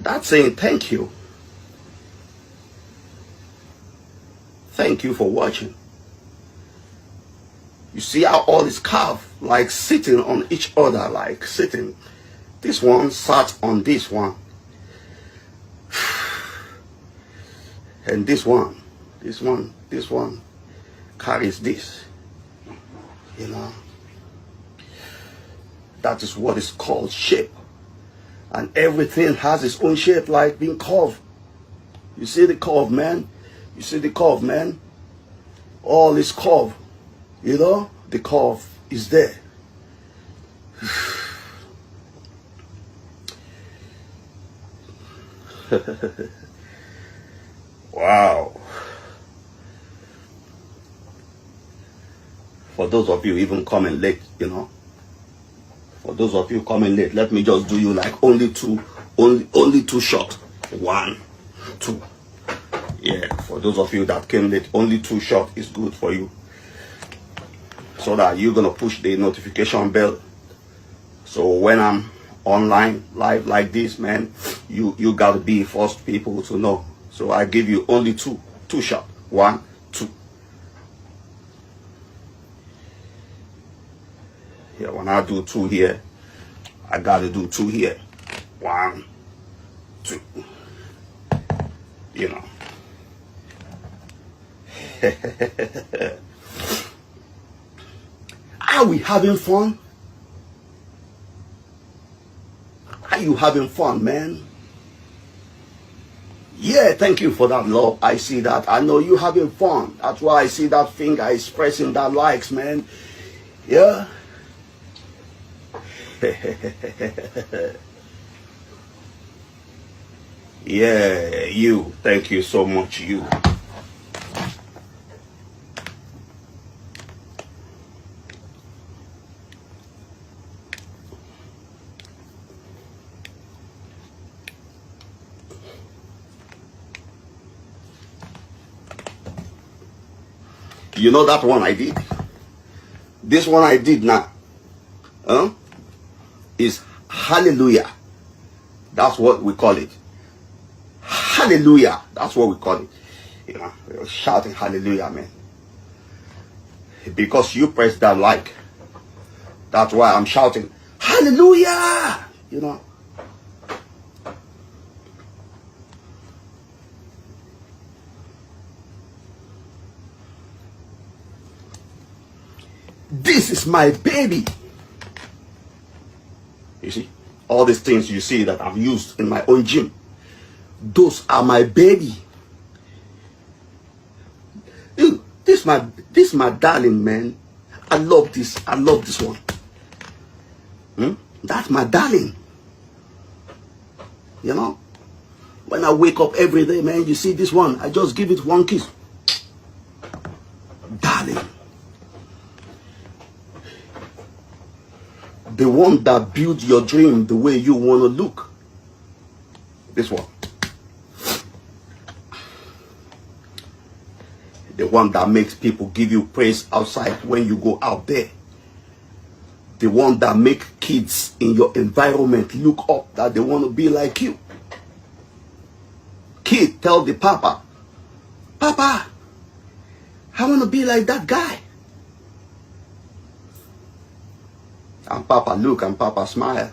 That's saying thank you. Thank you for watching. You see how all is carved, like sitting on each other, like sitting. This one sat on this one. And this one carries this. You know. That is what is called shape. And everything has its own shape, like being curved. You see the curve, man? You see the curve, man? All is curved. You know? The curve is there. Wow. For those of you even coming late, you know. For those of you coming late, let me just do you like only two shots. 1, 2. Yeah, for those of you that came late, only 2 shots is good for you. So that you're gonna push the notification bell. So when I'm online live like this, man, you gotta be first people to know. So I give you only two shots. 1, 2. Yeah, when I do 2 here, I gotta do 2 here. 1, 2. You know. Are we having fun? Are you having fun, man? Yeah, thank you for that love. I see that. I know you having fun. That's why I see that finger expressing that likes, man. Yeah. Yeah, you. Thank you so much, you. You know that one I did? This one I did now. Is hallelujah. That's what we call it. Hallelujah. That's what we call it. You know, we're shouting hallelujah, man. Because you press that like. That's why I'm shouting hallelujah. You know. This is my baby. You see, all these things you see that I've used in my own gym, those are my baby. Dude, this my darling, man. I love this. I love this one. That's my darling. You know, when I wake up every day, man, you see this one, I just give it one kiss. Darling. The one that built your dream the way you want to look. This one. The one that makes people give you praise outside when you go out there. The one that makes kids in your environment look up that they want to be like you. Kid tell the papa, Papa, I want to be like that guy. And Papa look and Papa smile.